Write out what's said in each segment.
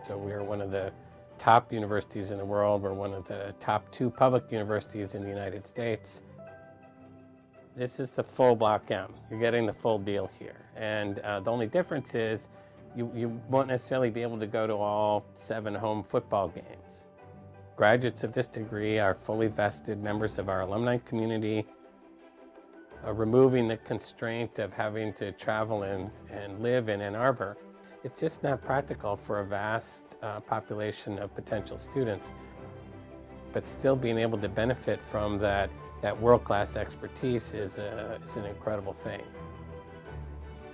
So we are one of the top universities in the world. We're one of the top 2 public universities in the United States. This is the full Block M. You're getting the full deal here. And the only difference is you won't necessarily be able to go to all 7 home football games. Graduates of this degree are fully vested members of our alumni community, removing the constraint of having to travel and live in Ann Arbor. It's just not practical for a vast population of potential students, but still being able to benefit from that world-class expertise is an incredible thing.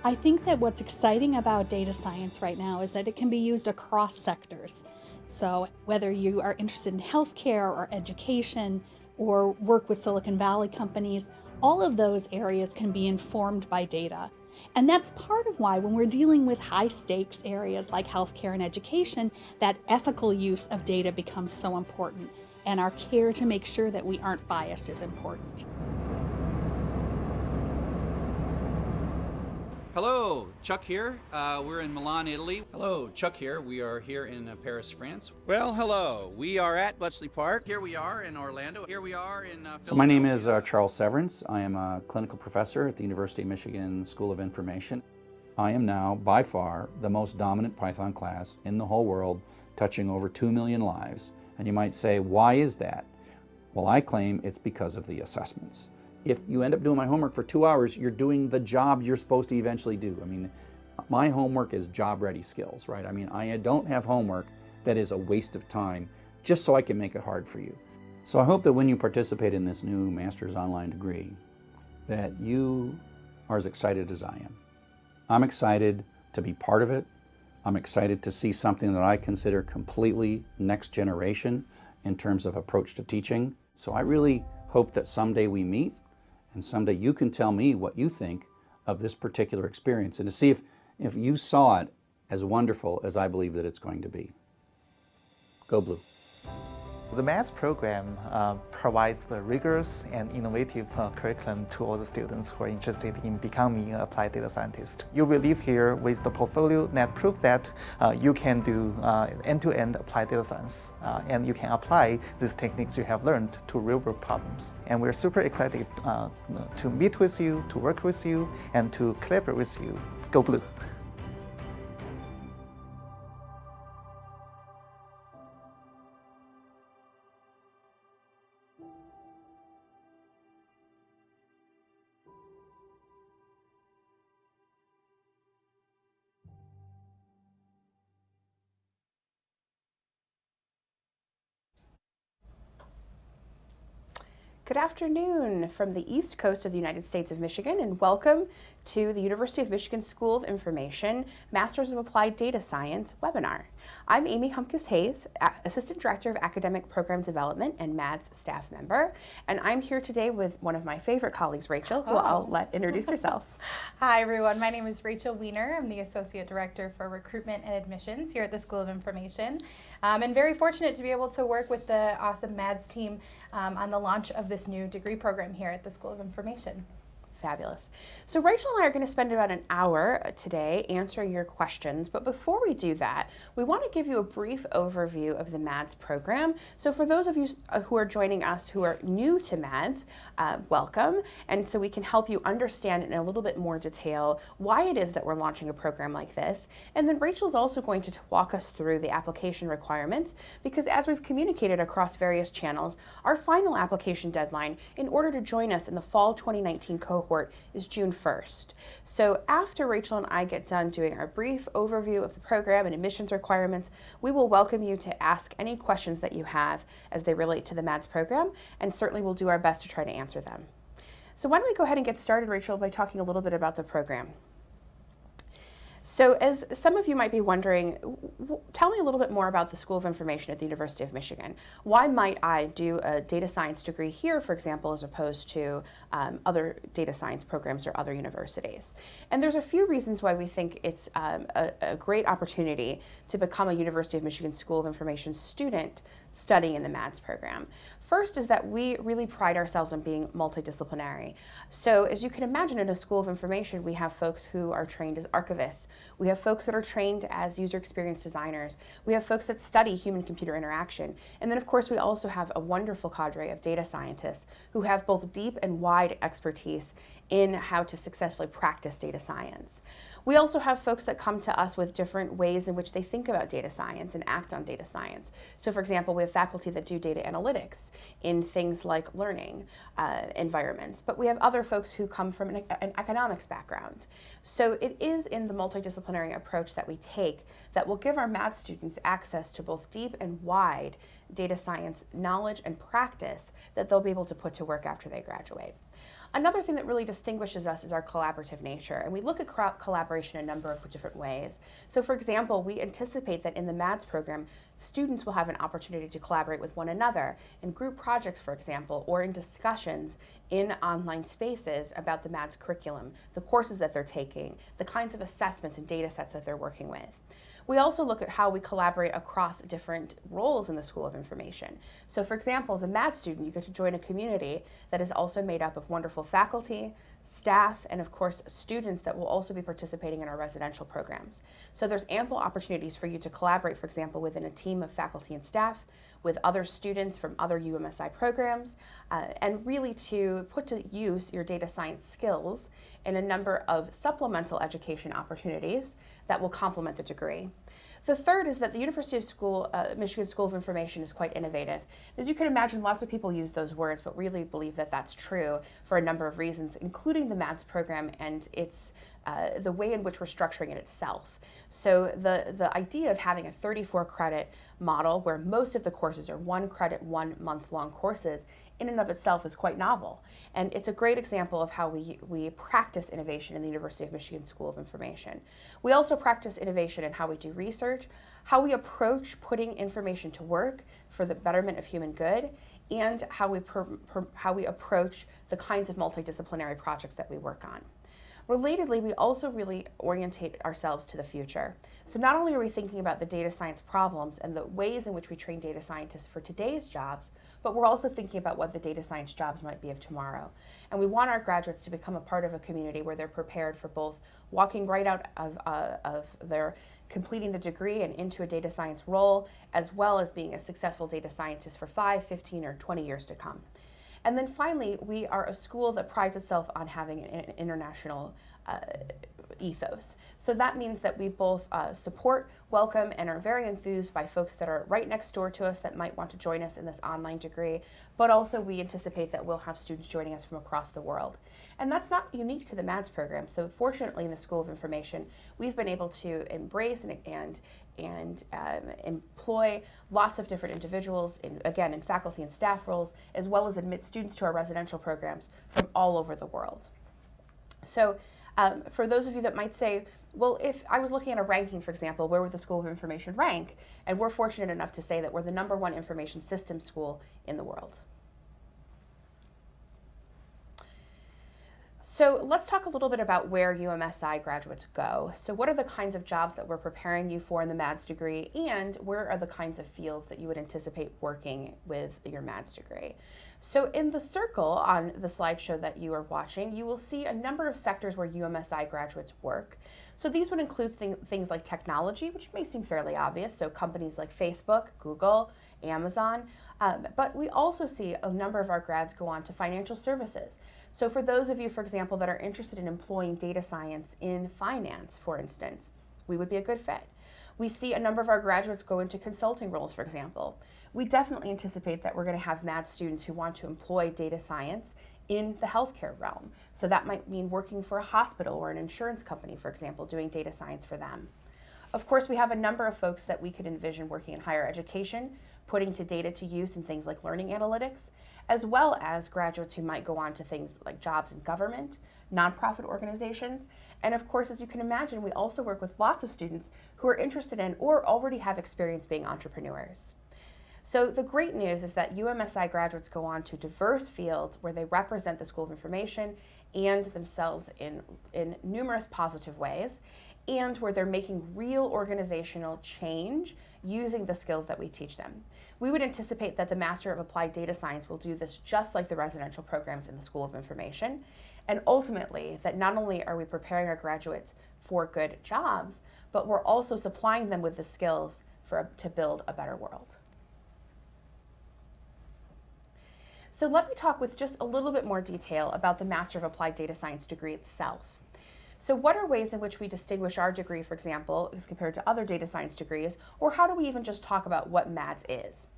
I think that what's exciting about data science right now is that it can be used across sectors. So whether you are interested in healthcare or education or work with Silicon Valley companies, all of those areas can be informed by data. And that's part of why when we're dealing with high stakes areas like healthcare and education, that ethical use of data becomes so important, and our care to make sure that we aren't biased is important. Hello, Chuck here. We're in Milan, Italy. Hello, Chuck here. We are here in Paris, France. Well, hello. We are at Bletchley Park. Here we are in Orlando. Here we are in So my name is Charles Severance. I am a clinical professor at the University of Michigan School of Information. I am now, by far, the most dominant Python class in the whole world, touching over 2 million lives. And you might say, why is that? Well, I claim it's because of the assessments. If you end up doing my homework for 2 hours, you're doing the job you're supposed to eventually do. I mean, my homework is job-ready skills, right? I mean, I don't have homework that is a waste of time just so I can make it hard for you. So I hope that when you participate in this new master's online degree, that you are as excited as I am. I'm excited to be part of it. I'm excited to see something that I consider completely next generation in terms of approach to teaching. So I really hope that someday we meet and someday you can tell me what you think of this particular experience and to see if you saw it as wonderful as I believe that it's going to be. Go Blue. The maths program provides the rigorous and innovative curriculum to all the students who are interested in becoming an applied data scientist. You will leave here with the portfolio that proves that you can do end-to-end applied data science and you can apply these techniques you have learned to real-world problems. And we're super excited to meet with you, to work with you, and to collaborate with you. Go Blue! Good afternoon from the East Coast of the United States of Michigan, and welcome to the University of Michigan School of Information Masters of Applied Data Science webinar. I'm Amy Humkus-Hayes, Assistant Director of Academic Program Development and MADS staff member, and I'm here today with one of my favorite colleagues, Rachel, who I'll let introduce herself. Hi everyone, my name is Rachel Weiner. I'm the Associate Director for Recruitment and Admissions here at the School of Information, and very fortunate to be able to work with the awesome MADS team on the launch of this new degree program here at the School of Information. Fabulous. So Rachel and I are going to spend about an hour today answering your questions, but before we do that, we want to give you a brief overview of the MADS program. So for those of you who are joining us who are new to MADS, welcome, and so we can help you understand in a little bit more detail why it is that we're launching a program like this. And then Rachel's also going to walk us through the application requirements, because as we've communicated across various channels, our final application deadline in order to join us in the fall 2019 cohort is June 1st. So after Rachel and I get done doing our brief overview of the program and admissions requirements, we will welcome you to ask any questions that you have as they relate to the MADS program, and certainly we'll do our best to try to answer them. So why don't we go ahead and get started, Rachel, by talking a little bit about the program. So as some of you might be wondering, tell me a little bit more about the School of Information at the University of Michigan. Why might I do a data science degree here, for example, as opposed to other data science programs or other universities. And there's a few reasons why we think it's a great opportunity to become a University of Michigan School of Information student studying in the MADS program. First is that we really pride ourselves on being multidisciplinary. So as you can imagine, in a School of Information, we have folks who are trained as archivists. We have folks that are trained as user experience designers. We have folks that study human-computer interaction. And then, of course, we also have a wonderful cadre of data scientists who have both deep and wide expertise in how to successfully practice data science. We also have folks that come to us with different ways in which they think about data science and act on data science. So for example, we have faculty that do data analytics in things like learning environments, but we have other folks who come from an economics background. So it is in the multidisciplinary approach that we take that will give our math students access to both deep and wide data science knowledge and practice that they'll be able to put to work after they graduate. Another thing that really distinguishes us is our collaborative nature, and we look at collaboration in a number of different ways. So for example, we anticipate that in the MADS program, students will have an opportunity to collaborate with one another in group projects, for example, or in discussions in online spaces about the MADS curriculum, the courses that they're taking, the kinds of assessments and data sets that they're working with. We also look at how we collaborate across different roles in the School of Information. So for example, as a MADS student, you get to join a community that is also made up of wonderful faculty, staff, and of course students that will also be participating in our residential programs. So there's ample opportunities for you to collaborate, for example, within a team of faculty and staff, with other students from other UMSI programs, and really to put to use your data science skills in a number of supplemental education opportunities that will complement the degree. The third is that the University of Michigan School of Information is quite innovative. As you can imagine, lots of people use those words, but really believe that that's true for a number of reasons, including the MADS program and its the way in which we're structuring it itself. So the idea of having a 34 credit model where most of the courses are 1 credit, 1 month-long courses in and of itself is quite novel. And it's a great example of how we practice innovation in the University of Michigan School of Information. We also practice innovation in how we do research, how we approach putting information to work for the betterment of human good, and how we approach the kinds of multidisciplinary projects that we work on. Relatedly, we also really orientate ourselves to the future. So not only are we thinking about the data science problems and the ways in which we train data scientists for today's jobs, but we're also thinking about what the data science jobs might be of tomorrow. And we want our graduates to become a part of a community where they're prepared for both walking right out of their completing the degree and into a data science role, as well as being a successful data scientist for 5, 15, or 20 years to come. And then finally, we are a school that prides itself on having an international ethos. So that means that we both support, welcome, and are very enthused by folks that are right next door to us that might want to join us in this online degree, but also we anticipate that we'll have students joining us from across the world. And that's not unique to the MADS program. So fortunately in the School of Information, we've been able to embrace and employ lots of different individuals, in faculty and staff roles, as well as admit students to our residential programs from all over the world. So for those of you that might say, well, if I was looking at a ranking, for example, where would the School of Information rank? And we're fortunate enough to say that we're the #1 information systems school in the world. So let's talk a little bit about where UMSI graduates go. So what are the kinds of jobs that we're preparing you for in the MADS degree, and where are the kinds of fields that you would anticipate working with your MADS degree? So in the circle on the slideshow that you are watching, you will see a number of sectors where UMSI graduates work. So these would include things like technology, which may seem fairly obvious, so companies like Facebook, Google, Amazon, but we also see a number of our grads go on to financial services. So for those of you, for example, that are interested in employing data science in finance, for instance, we would be a good fit. We see a number of our graduates go into consulting roles, for example. We definitely anticipate that we're going to have MADS students who want to employ data science in the healthcare realm. So that might mean working for a hospital or an insurance company, for example, doing data science for them. Of course, we have a number of folks that we could envision working in higher education, putting data to use in things like learning analytics, as well as graduates who might go on to things like jobs in government, nonprofit organizations, and of course, as you can imagine, we also work with lots of students who are interested in or already have experience being entrepreneurs. So the great news is that UMSI graduates go on to diverse fields where they represent the School of Information and themselves in numerous positive ways, and where they're making real organizational change using the skills that we teach them. We would anticipate that the Master of Applied Data Science will do this just like the residential programs in the School of Information, and ultimately that not only are we preparing our graduates for good jobs, but we're also supplying them with the skills to build a better world. So let me talk with just a little bit more detail about the Master of Applied Data Science degree itself. So what are ways in which we distinguish our degree, for example, as compared to other data science degrees, or how do we even just talk about what MADS is?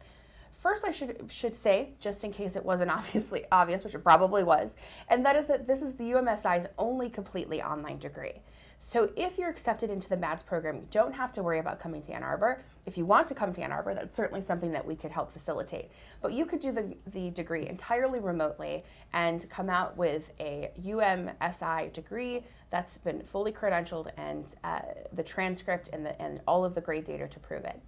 First, I should say, just in case it wasn't obviously obvious, which it probably was, and that is that this is the UMSI's only completely online degree. So if you're accepted into the MADS program, you don't have to worry about coming to Ann Arbor. If you want to come to Ann Arbor, that's certainly something that we could help facilitate. But you could do the degree entirely remotely and come out with a UMSI degree that's been fully credentialed and the transcript and all of the grade data to prove it.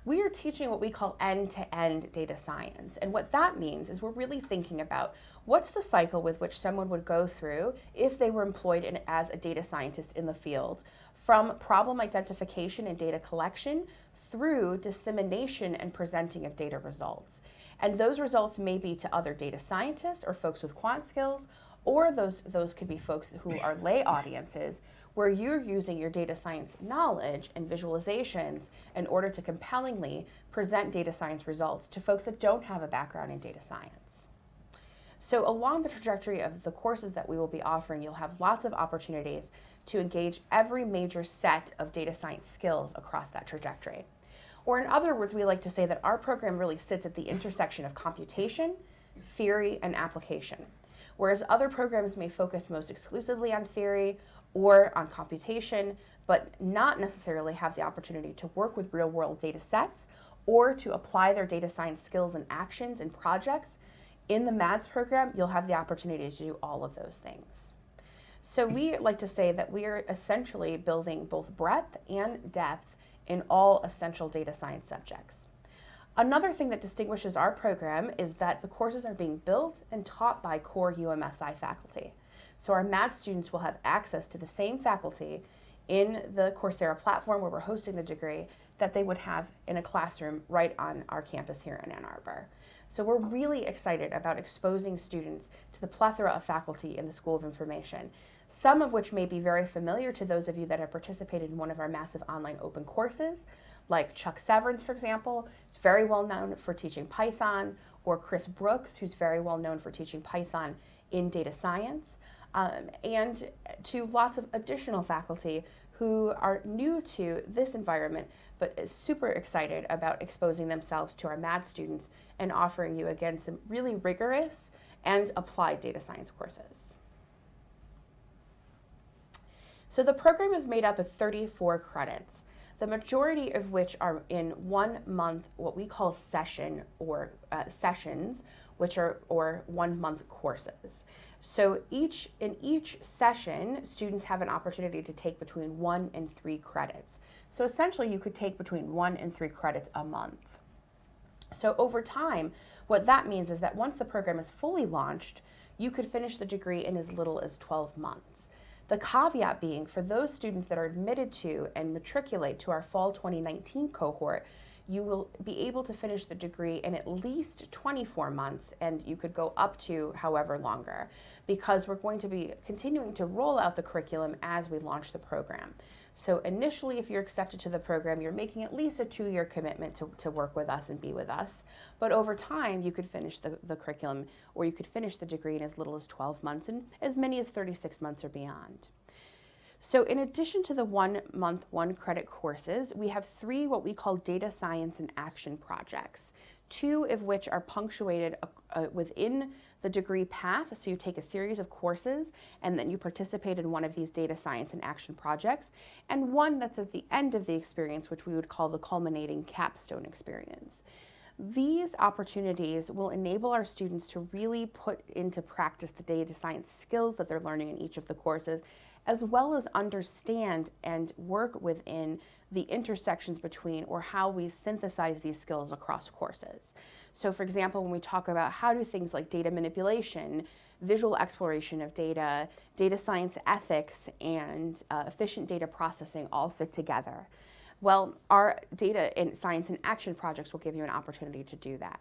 We are teaching what we call end-to-end data science. And what that means is we're really thinking about what's the cycle with which someone would go through if they were employed as a data scientist in the field, from problem identification and data collection through dissemination and presenting of data results. And those results may be to other data scientists or folks with quant skills, or those could be folks who are lay audiences, where you're using your data science knowledge and visualizations in order to compellingly present data science results to folks that don't have a background in data science. So along the trajectory of the courses that we will be offering, you'll have lots of opportunities to engage every major set of data science skills across that trajectory. Or in other words, we like to say that our program really sits at the intersection of computation, theory, and application. Whereas other programs may focus most exclusively on theory or on computation, but not necessarily have the opportunity to work with real-world data sets or to apply their data science skills and actions and projects. In the MADS program, you'll have the opportunity to do all of those things. So we like to say that we are essentially building both breadth and depth in all essential data science subjects. Another thing that distinguishes our program is that the courses are being built and taught by core UMSI faculty. So our MADS students will have access to the same faculty in the Coursera platform where we're hosting the degree that they would have in a classroom right on our campus here in Ann Arbor. So we're really excited about exposing students to the plethora of faculty in the School of Information, some of which may be very familiar to those of you that have participated in one of our massive online open courses, like Chuck Severance, for example, who's very well known for teaching Python, or Chris Brooks, who's very well known for teaching Python in data science, and to lots of additional faculty who are new to this environment, but is super excited about exposing themselves to our MADS students and offering you, again, some really rigorous and applied data science courses. So the program is made up of 34 credits, the majority of which are in 1 month, what we call session or sessions, which are 1 month courses. So in each session, students have an opportunity to take between 1 and 3 credits. So essentially, you could take between 1 and 3 credits a month. So over time, what that means is that once the program is fully launched, you could finish the degree in as little as 12 months. The caveat being, for those students that are admitted to and matriculate to our fall 2019 cohort, you will be able to finish the degree in at least 24 months, and you could go up to however longer, because we're going to be continuing to roll out the curriculum as we launch the program. So initially, if you're accepted to the program, you're making at least a 2-year commitment to work with us and be with us. But over time, you could finish the curriculum, or you could finish the degree in as little as 12 months and as many as 36 months or beyond. So in addition to the 1 month, 1 credit courses, we have 3 what we call data science and action projects, 2 of which are punctuated within the degree path. So you take a series of courses and then you participate in one of these data science and action projects, and 1 that's at the end of the experience, which we would call the culminating capstone experience. These opportunities will enable our students to really put into practice the data science skills that they're learning in each of the courses, as well as understand and work within the intersections between, or how we synthesize these skills across courses. So for example, when we talk about how do things like data manipulation, visual exploration of data, data science ethics, and efficient data processing all fit together. Well, our data and science in action projects will give you an opportunity to do that.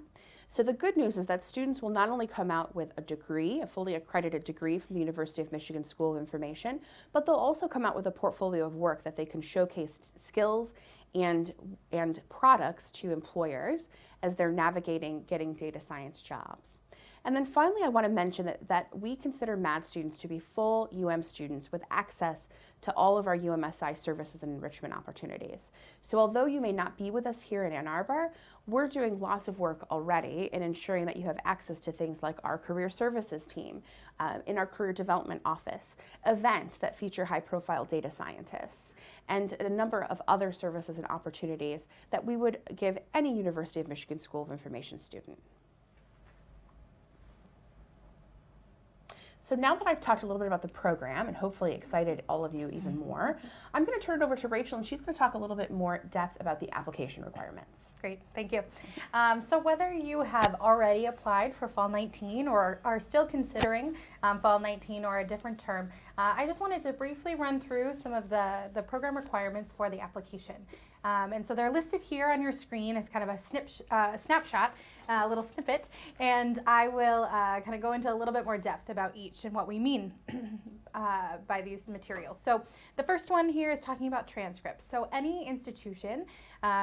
So the good news is that students will not only come out with a degree, a fully accredited degree from the University of Michigan School of Information, but they'll also come out with a portfolio of work that they can showcase skills and products to employers as they're navigating getting data science jobs. And then finally, I want to mention that we consider MAD students to be full students with access to all of our UMSI services and enrichment opportunities. So although you may not be with us here in Ann Arbor, we're doing lots of work already in ensuring that you have access to things like our career services team, in our career development office, events that feature high-profile data scientists, and a number of other services and opportunities that we would give any University of Michigan School of Information student. So now that I've talked a little bit about the program and hopefully excited all of you even more, I'm going to turn it over to Rachel, and she's going to talk a little bit more depth about the application requirements. Great, thank you. So whether you have already applied for Fall 19 or are still considering Fall 19 or a different term, I just wanted to briefly run through some of the program requirements for the application. And so they're listed here on your screen as kind of a snapshot, a little snippet, and I will kind of go into a little bit more depth about each and what we mean by these materials. So the first one here is talking about transcripts. So any institution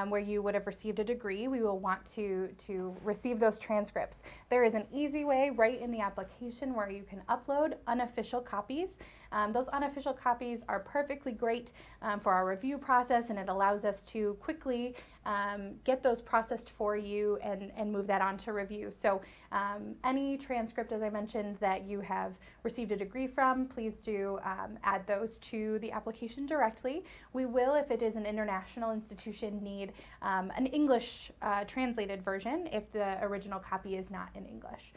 where you would have received a degree, we will want to receive those transcripts. There is an easy way right in the application where you can upload unofficial copies. Those unofficial copies are perfectly great for our review process, and it allows us to quickly get those processed for you and move that on to review. So any transcript, as I mentioned, that you have received a degree from, please do add those to the application directly. We will, if it is an international institution, need an English translated version if the original copy is not in English.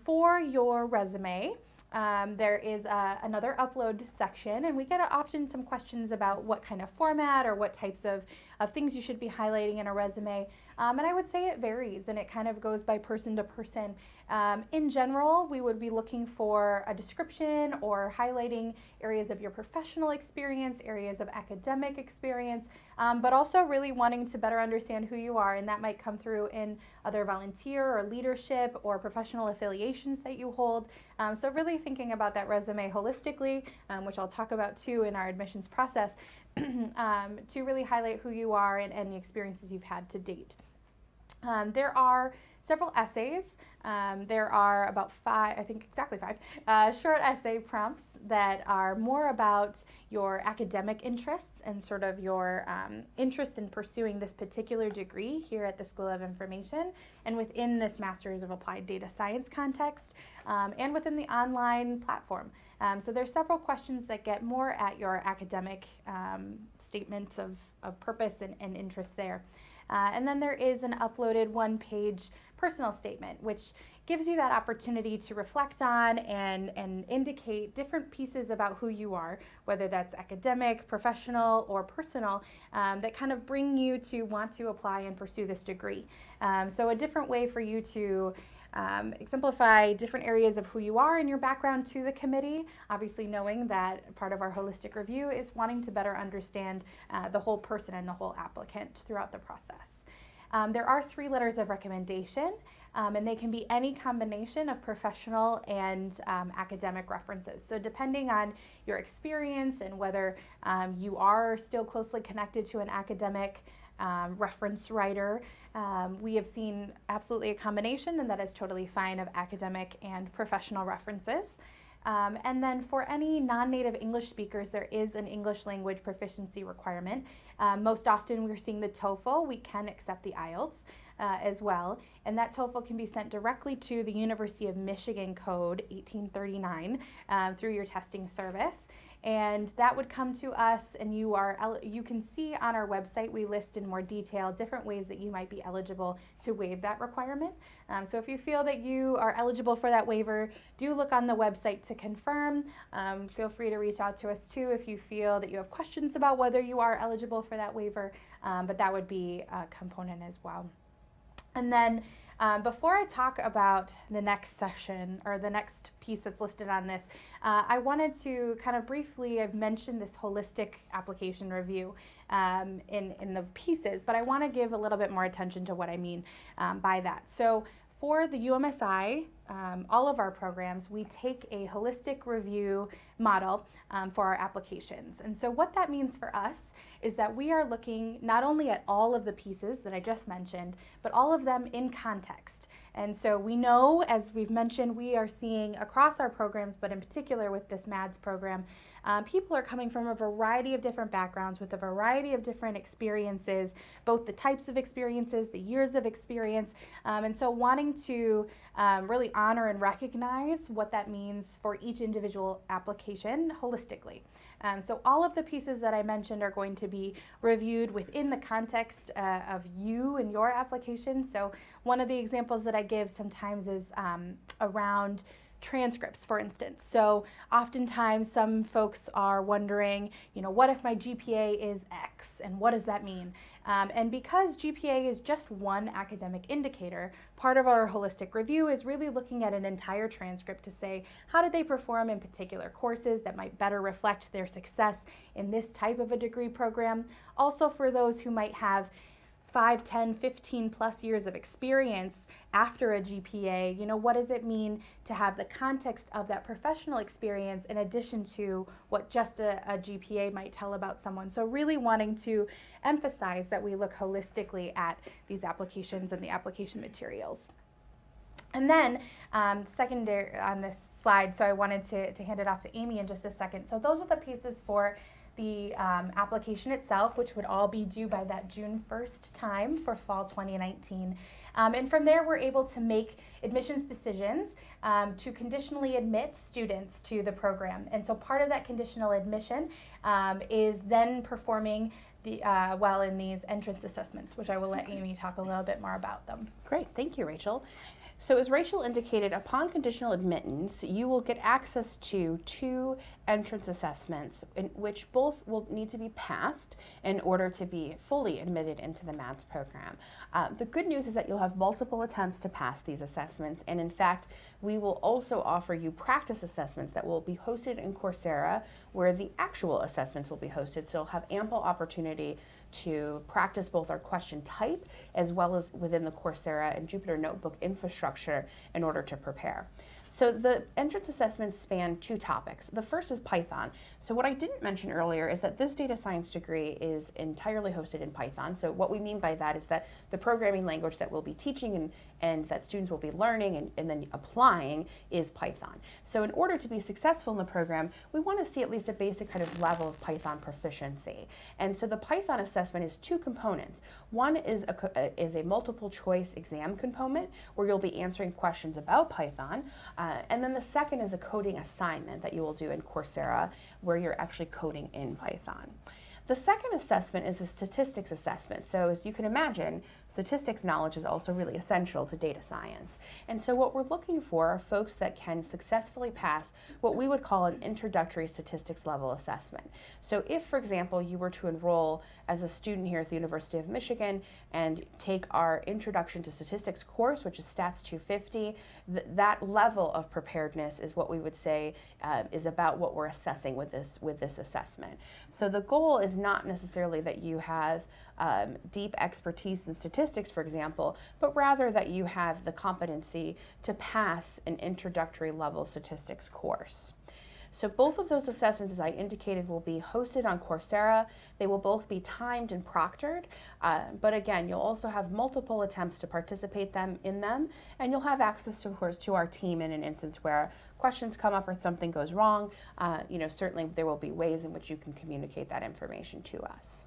For your resume, there is another upload section, and we get often some questions about what kind of format or what types of things you should be highlighting in a resume. And I would say it varies, and it kind of goes by person to person. In general, we would be looking for a description or highlighting areas of your professional experience, areas of academic experience, but also really wanting to better understand who you are, and that might come through in other volunteer or leadership or professional affiliations that you hold. So really thinking about that resume holistically, which I'll talk about too in our admissions process, to really highlight who you are and the experiences you've had to date. There are several essays. There are about exactly five, short essay prompts that are more about your academic interests and sort of your interest in pursuing this particular degree here at the School of Information and within this Masters of Applied Data Science context and within the online platform. So there's several questions that get more at your academic statements of purpose and interest there. And then there is an uploaded one-page personal statement, which gives you that opportunity to reflect on and indicate different pieces about who you are, whether that's academic, professional, or personal, that kind of bring you to want to apply and pursue this degree. So a different way for you to exemplify different areas of who you are in your background to the committee, obviously knowing that part of our holistic review is wanting to better understand the whole person and the whole applicant throughout the process. There are 3 letters of recommendation, and they can be any combination of professional and academic references. So depending on your experience and whether you are still closely connected to an academic reference writer, we have seen absolutely a combination, and that is totally fine, of academic and professional references. And then for any non-native English speakers, there is an English language proficiency requirement. Most often we're seeing the TOEFL. We can accept the IELTS as well, and that TOEFL can be sent directly to the University of Michigan code 1839 through your testing service. And that would come to us, and you can see on our website we list in more detail different ways that you might be eligible to waive that requirement. So if you feel that you are eligible for that waiver, do look on the website to confirm. Feel free to reach out to us too if you feel that you have questions about whether you are eligible for that waiver, but that would be a component as well. And then before I talk about the next section or the next piece that's listed on this, I wanted to kind of briefly, I've mentioned this holistic application review in the pieces, but I want to give a little bit more attention to what I mean by that. So for the UMSI, all of our programs, we take a holistic review model for our applications. And so what that means for us is that we are looking not only at all of the pieces that I just mentioned, but all of them in context. And so we know, as we've mentioned, we are seeing across our programs, but in particular with this MADS program, people are coming from a variety of different backgrounds with a variety of different experiences, both the types of experiences, the years of experience, and so wanting to really honor and recognize what that means for each individual application holistically. So all of the pieces that I mentioned are going to be reviewed within the context of you and your application. So one of the examples that I give sometimes is around transcripts, for instance. So oftentimes some folks are wondering, what if my GPA is X, and what does that mean? And because GPA is just one academic indicator, part of our holistic review is really looking at an entire transcript to say, how did they perform in particular courses that might better reflect their success in this type of a degree program? Also for those who might have 5, 10, 15 plus years of experience after a GPA, what does it mean to have the context of that professional experience in addition to what just a GPA might tell about someone? So really wanting to emphasize that we look holistically at these applications and the application materials. And then secondary on this slide, so I wanted to hand it off to Amy in just a second. So those are the pieces for the application itself, which would all be due by that June 1st time for fall 2019. And from there, we're able to make admissions decisions to conditionally admit students to the program. And so part of that conditional admission is then performing well in these entrance assessments, which I will let Amy talk a little bit more about them. Great, thank you, Rachel. So as Rachel indicated, upon conditional admittance, you will get access to 2 entrance assessments, in which both will need to be passed in order to be fully admitted into the MADS program. The good news is that you'll have multiple attempts to pass these assessments, and in fact, we will also offer you practice assessments that will be hosted in Coursera, where the actual assessments will be hosted, so you'll have ample opportunity to practice both our question type as well as within the Coursera and Jupyter Notebook infrastructure in order to prepare. So the entrance assessments span 2 topics. The first is Python. So what I didn't mention earlier is that this data science degree is entirely hosted in Python. So what we mean by that is that the programming language that we'll be teaching and that students will be learning and then applying is Python. So in order to be successful in the program, we want to see at least a basic kind of level of Python proficiency. And so the Python assessment is 2 components. One is a multiple choice exam component where you'll be answering questions about Python. And then the second is a coding assignment that you will do in Coursera where you're actually coding in Python. The second assessment is a statistics assessment. So as you can imagine, statistics knowledge is also really essential to data science. And so what we're looking for are folks that can successfully pass what we would call an introductory statistics level assessment. So if, for example, you were to enroll as a student here at the University of Michigan and take our Introduction to Statistics course, which is Stats 250, that level of preparedness is what we would say is about what we're assessing with this assessment. So the goal is not necessarily that you have deep expertise in statistics, for example, but rather that you have the competency to pass an introductory level statistics course. So both of those assessments, as I indicated, will be hosted on Coursera. They will both be timed and proctored, but again, you'll also have multiple attempts to participate in them, and you'll have access, of course, to our team in an instance where questions come up or something goes wrong. Certainly there will be ways in which you can communicate that information to us.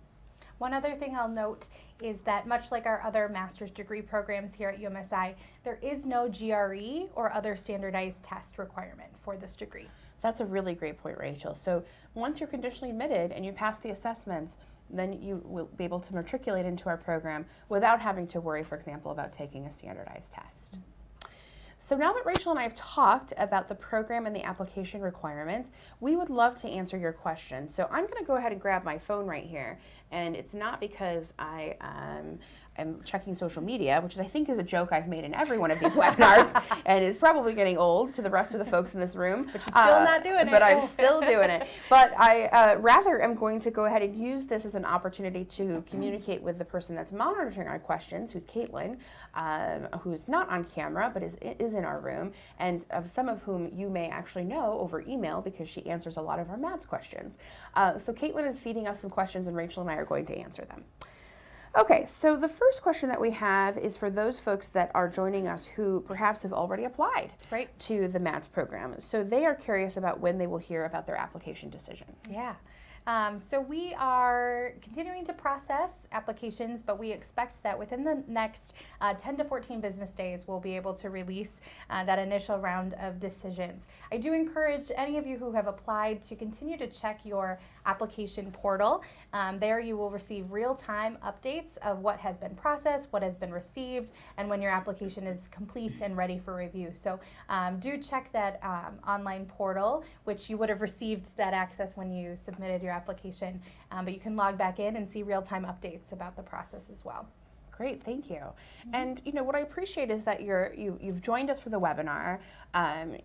One other thing I'll note is that much like our other master's degree programs here at UMSI, there is no GRE or other standardized test requirement for this degree. That's a really great point, Rachel. So once you're conditionally admitted and you pass the assessments, then you will be able to matriculate into our program without having to worry, for example, about taking a standardized test. So now that Rachel and I have talked about the program and the application requirements, we would love to answer your questions. So I'm going to go ahead and grab my phone right here. And it's not because I am checking social media, which I think is a joke I've made in every one of these webinars, and is probably getting old to the rest of the folks in this room. But you're still not doing it. But I'm still doing it. But I rather am going to go ahead and use this as an opportunity to communicate with the person that's monitoring our questions, who's Caitlin, who's not on camera, but is in our room, and some of whom you may actually know over email because she answers a lot of our maths questions. So Caitlin is feeding us some questions, and Rachel and I are going to answer them. Okay, so the first question that we have is for those folks that are joining us who perhaps have already applied to the MADS program. So they are curious about when they will hear about their application decision. Yeah. So we are continuing to process applications, but we expect that within the next 10 to 14 business days, we'll be able to release that initial round of decisions. I do encourage any of you who have applied to continue to check your application portal. There you will receive real-time updates of what has been processed, what has been received, and when your application is complete and ready for review. So do check that online portal, which you would have received that access when you submitted your application, but you can log back in and see real-time updates about the process as well. Great, thank you. And you know what I appreciate is that you've joined us for the webinar.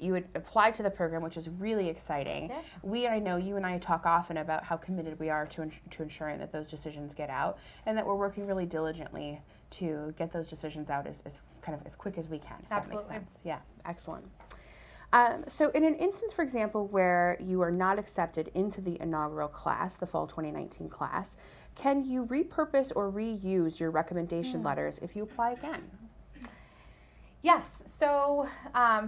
You had applied to the program, which is really exciting. Yeah. I know you and I talk often about how committed we are to ensuring that those decisions get out, and that we're working really diligently to get those decisions out as quick as we can. If Absolutely. That makes sense. Yeah, excellent. So in an instance, for example, where you are not accepted into the inaugural class, the fall 2019 class, can you repurpose or reuse your recommendation letters if you apply again? Yes. So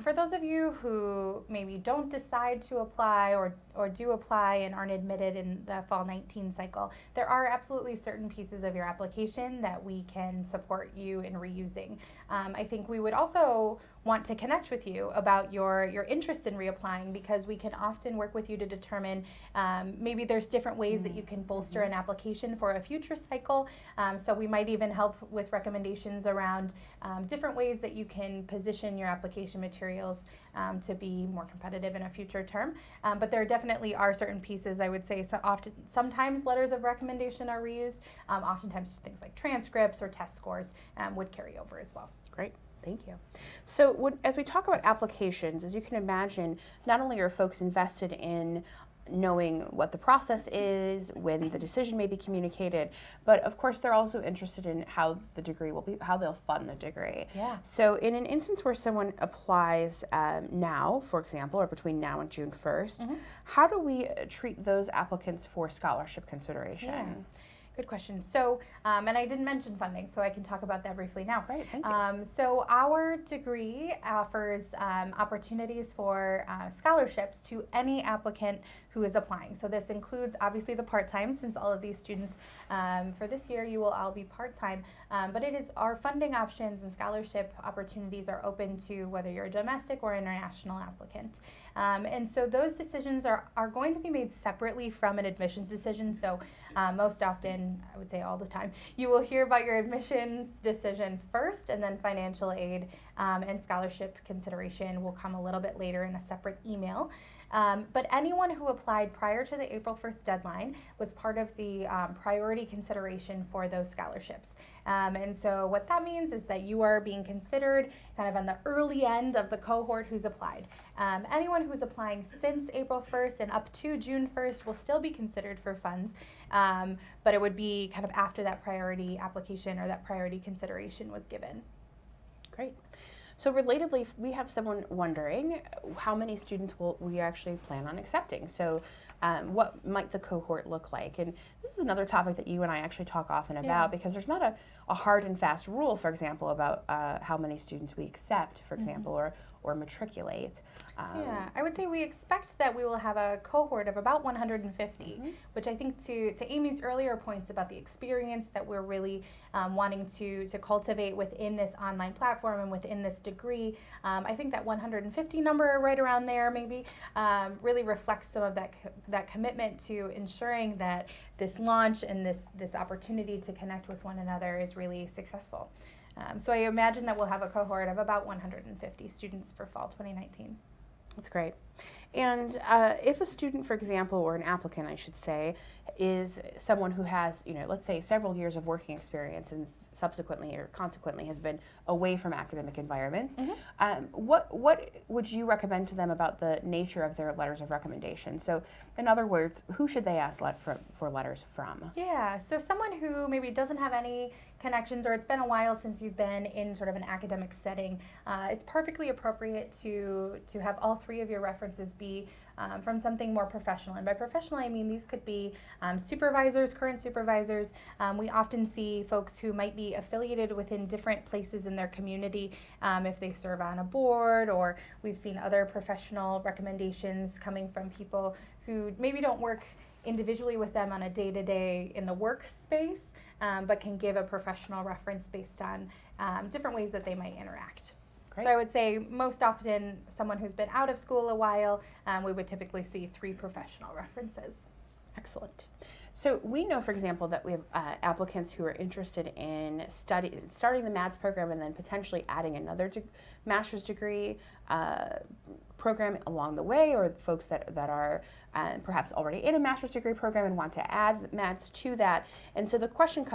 for those of you who maybe don't decide to apply or do apply and aren't admitted in the fall 19 cycle, there are absolutely certain pieces of your application that we can support you in reusing. I think we would also want to connect with you about your interest in reapplying, because we can often work with you to determine maybe there's different ways that you can bolster an application for a future cycle. So we might even help with recommendations around different ways that you can position your application materials to be more competitive in a future term. But there definitely are certain pieces, I would say, sometimes letters of recommendation are reused. Oftentimes things like transcripts or test scores would carry over as well. Great. Thank you. So as we talk about applications, as you can imagine, not only are folks invested in knowing what the process is, when the decision may be communicated, but of course they're also interested in how the degree will be, how they'll fund the degree. Yeah. So in an instance where someone applies now, for example, or between now and June 1st, how do we treat those applicants for scholarship consideration? Yeah. Good question. So, and I didn't mention funding, so I can talk about that briefly now. Great, thank you. So our degree offers opportunities for scholarships to any applicant who is applying. So this includes obviously the part-time, since all of these students for this year you will all be part-time, but it is our funding options and scholarship opportunities are open to whether you're a domestic or international applicant. And so those decisions are going to be made separately from an admissions decision. So most often, I would say all the time, you will hear about your admissions decision first, and then financial aid and scholarship consideration will come a little bit later in a separate email. But anyone who applied prior to the April 1st deadline was part of the priority consideration for those scholarships. And so what that means is that you are being considered kind of on the early end of the cohort who's applied. Anyone who's applying since April 1st and up to June 1st will still be considered for funds, but it would be kind of after that priority application or that priority consideration was given. Great. So relatedly, we have someone wondering how many students will we actually plan on accepting. So what might the cohort look like? And this is another topic that you and I actually talk often about, because there's not a hard and fast rule, for example, about how many students we accept, for example, or matriculate. Yeah, I would say we expect that we will have a cohort of about 150, which I think to Amy's earlier points about the experience that we're really wanting to cultivate within this online platform and within this degree, I think that 150 number right around there maybe really reflects some of that commitment to ensuring that this launch and this opportunity to connect with one another is really successful. So I imagine that we'll have a cohort of about 150 students for fall 2019. That's great. And if a student, for example, or an applicant, I should say, is someone who has, let's say several years of working experience and subsequently or consequently has been away from academic environments, what would you recommend to them about the nature of their letters of recommendation? So in other words, who should they ask for letters from? Yeah, so someone who maybe doesn't have any connections, or it's been a while since you've been in sort of an academic setting, it's perfectly appropriate to have all three of your references be from something more professional. And by professional, I mean these could be supervisors, current supervisors. We often see folks who might be affiliated within different places in their community if they serve on a board, or we've seen other professional recommendations coming from people who maybe don't work individually with them on a day-to-day in the workspace, but can give a professional reference based on different ways that they might interact. Great. So I would say most often someone who's been out of school a while, we would typically see 3 professional references. Excellent. So we know, for example, that we have applicants who are interested in starting the MADS program and then potentially adding another master's degree program along the way, or folks that are perhaps already in a master's degree program and want to add MADS to that. And so the question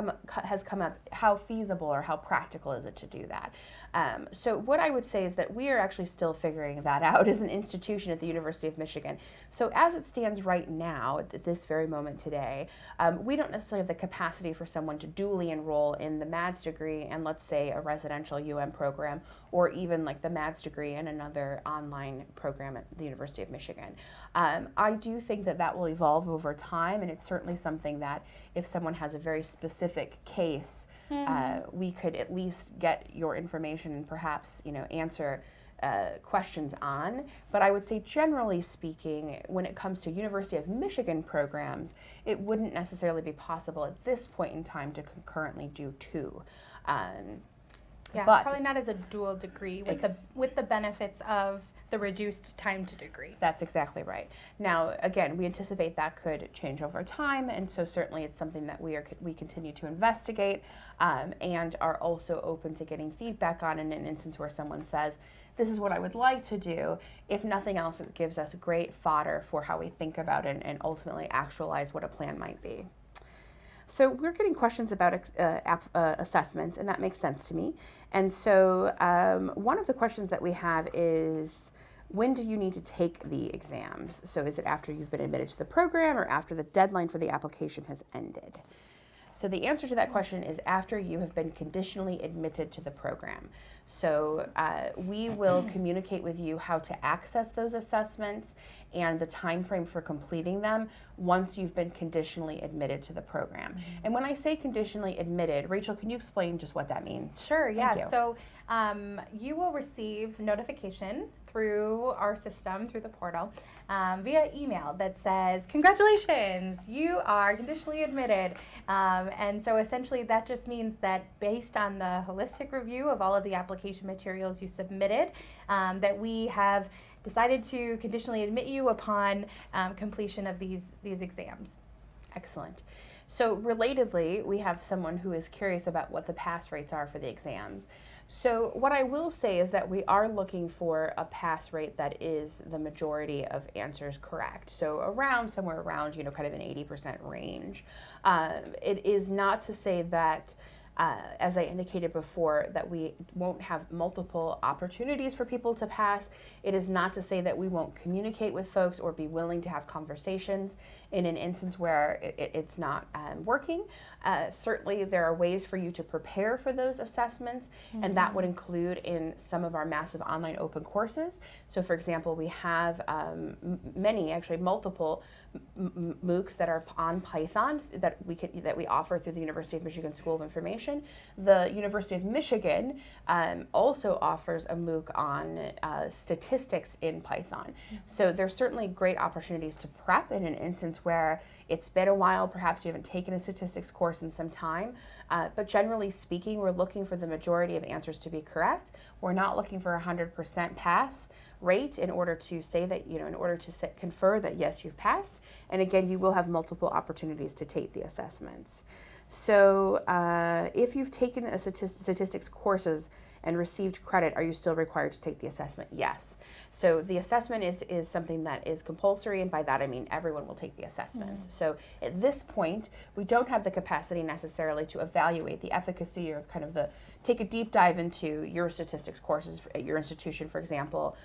has come up, how feasible or how practical is it to do that? So what I would say is that we are actually still figuring that out as an institution at the University of Michigan. So as it stands right now, at this very moment today, we don't necessarily have the capacity for someone to dually enroll in the MADS degree and, let's say, a residential UM program, or even like the MADS degree and another online program at the University of Michigan. I do think that will evolve over time, and it's certainly something that if someone has a very specific case, we could at least get your information and perhaps answer questions on. But I would say, generally speaking, when it comes to University of Michigan programs, it wouldn't necessarily be possible at this point in time to concurrently do 2. Yeah, but probably not as a dual degree with the benefits of the reduced time to degree. That's exactly right. Now, again, we anticipate that could change over time, and so certainly it's something that we continue to investigate and are also open to getting feedback on in an instance where someone says, this is what I would like to do. If nothing else, it gives us great fodder for how we think about it and ultimately actualize what a plan might be. So we're getting questions about assessments, and that makes sense to me. And so one of the questions that we have is, when do you need to take the exams? So is it after you've been admitted to the program or after the deadline for the application has ended? So the answer to that question is after you have been conditionally admitted to the program. So we will communicate with you how to access those assessments and the time frame for completing them once you've been conditionally admitted to the program. And when I say conditionally admitted, Rachel, can you explain just what that means? Sure, yeah. Thank you. So you will receive notification through our system, through the portal, via email that says, congratulations, you are conditionally admitted. And so essentially that just means that based on the holistic review of all of the application materials you submitted, that we have decided to conditionally admit you upon completion of these exams. Excellent. So relatedly, we have someone who is curious about what the pass rates are for the exams. So what I will say is that we are looking for a pass rate that is the majority of answers correct. So somewhere around, kind of an 80% range. It is not to say that, as I indicated before, that we won't have multiple opportunities for people to pass. It is not to say that we won't communicate with folks or be willing to have conversations. in an instance where it's not working. Certainly there are ways for you to prepare for those assessments, and that would include in some of our massive online open courses. So for example, we have multiple MOOCs that are on Python that we offer through the University of Michigan School of Information. The University of Michigan also offers a MOOC on statistics in Python. So there's certainly great opportunities to prep in an instance where it's been a while, perhaps you haven't taken a statistics course in some time, but generally speaking, we're looking for the majority of answers to be correct. We're not looking for 100% pass rate in order to say that, in order to confer that yes, you've passed. And again, you will have multiple opportunities to take the assessments. So if you've taken a statistics courses and received credit, are you still required to take the assessment? Yes. So the assessment is something that is compulsory, and by that I mean everyone will take the assessments. So at this point, we don't have the capacity necessarily to evaluate the efficacy or take a deep dive into your statistics courses at your institution, for example,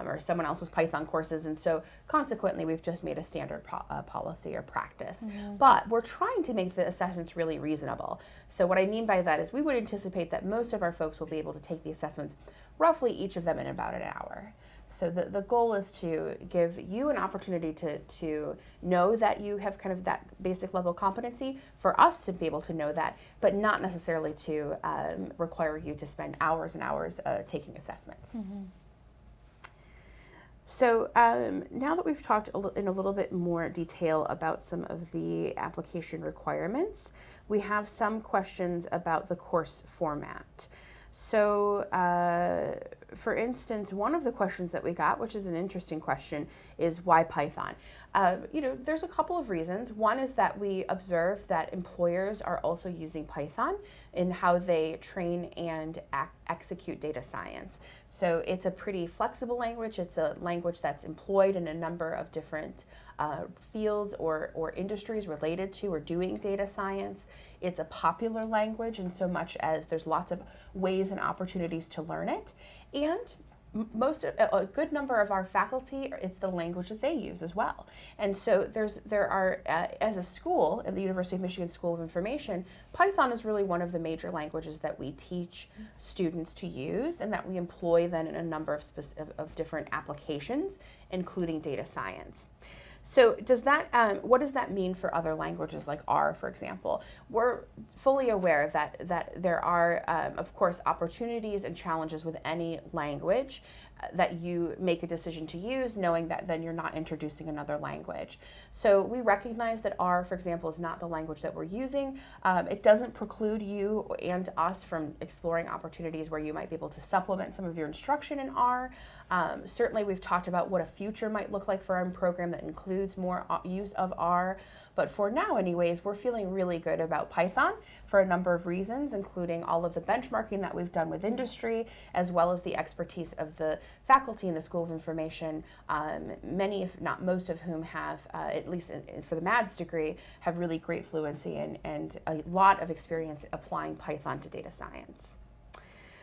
or someone else's Python courses, and so consequently we've just made a standard policy or practice. But we're trying to make the assessments really reasonable. So what I mean by that is we would anticipate that most of our folks will be able to take the assessments, roughly each of them in about an hour. So the goal is to give you an opportunity to know that you have kind of that basic level competency, for us to be able to know that, but not necessarily to require you to spend hours and hours taking assessments. So now that we've talked in a little bit more detail about some of the application requirements, we have some questions about the course format. So, for instance, one of the questions that we got, which is an interesting question, is why Python? There's a couple of reasons. One is that we observe that employers are also using Python in how they train and execute data science. So it's a pretty flexible language. It's a language that's employed in a number of different fields or industries related to or doing data science. It's a popular language in so much as there's lots of ways and opportunities to learn it. And a good number of our faculty, it's the language that they use as well. And so there are, as a school at the University of Michigan School of Information, Python is really one of the major languages that we teach students to use and that we employ then in a number of different applications, including data science. So what does that mean for other languages like R, for example? We're fully aware that there are, of course, opportunities and challenges with any language that you make a decision to use, knowing that then you're not introducing another language. So we recognize that R, for example, is not the language that we're using. It doesn't preclude you and us from exploring opportunities where you might be able to supplement some of your instruction in R. Certainly we've talked about what a future might look like for our program that includes more use of R. But for now anyways, we're feeling really good about Python for a number of reasons, including all of the benchmarking that we've done with industry, as well as the expertise of the faculty in the School of Information, many, if not most of whom have, at least for the MADS degree, have really great fluency and a lot of experience applying Python to data science.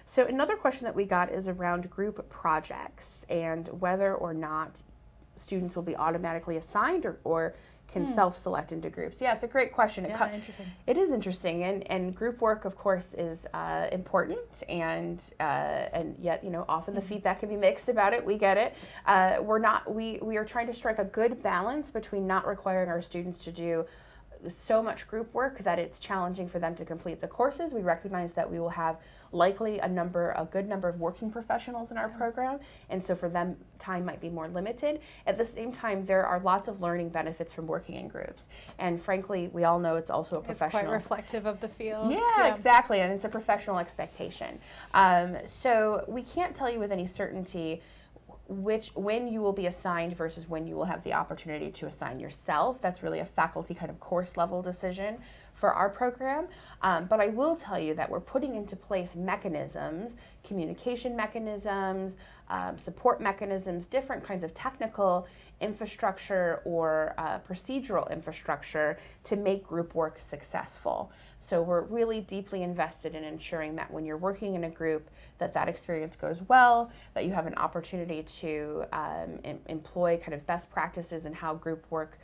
So another question that we got is around group projects and whether or not students will be automatically assigned or can self-select into groups. Yeah, it's a great question. Yeah, interesting. It is interesting, and group work, of course, is important, and yet, often the feedback can be mixed about it. We get it. We are trying to strike a good balance between not requiring our students to do so much group work that it's challenging for them to complete the courses. We recognize that we will have likely a good number of working professionals in our program, and so for them time might be more limited. At the same time, there are lots of learning benefits from working in groups, and frankly we all know it's also a professional. It's quite reflective of the field. Yeah, exactly, and it's a professional expectation. So we can't tell you with any certainty when you will be assigned versus when you will have the opportunity to assign yourself. That's really a faculty kind of course level decision for our program. But I will tell you that we're putting into place mechanisms, communication mechanisms, support mechanisms, different kinds of technical infrastructure or procedural infrastructure to make group work successful. So we're really deeply invested in ensuring that when you're working in a group, that experience goes well, that you have an opportunity to employ kind of best practices in how group work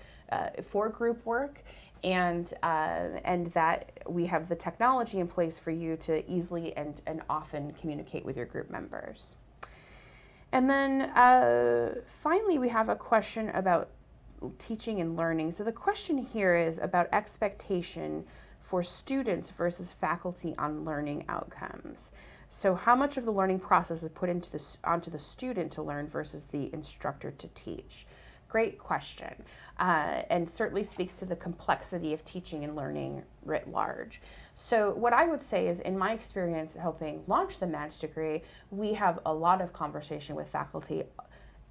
for group work, and that we have the technology in place for you to easily and often communicate with your group members. And then finally, we have a question about teaching and learning. So the question here is about expectation for students versus faculty on learning outcomes. So how much of the learning process is put onto the student to learn versus the instructor to teach? Great question, and certainly speaks to the complexity of teaching and learning writ large. So what I would say is, in my experience helping launch the MADS degree, we have a lot of conversation with faculty,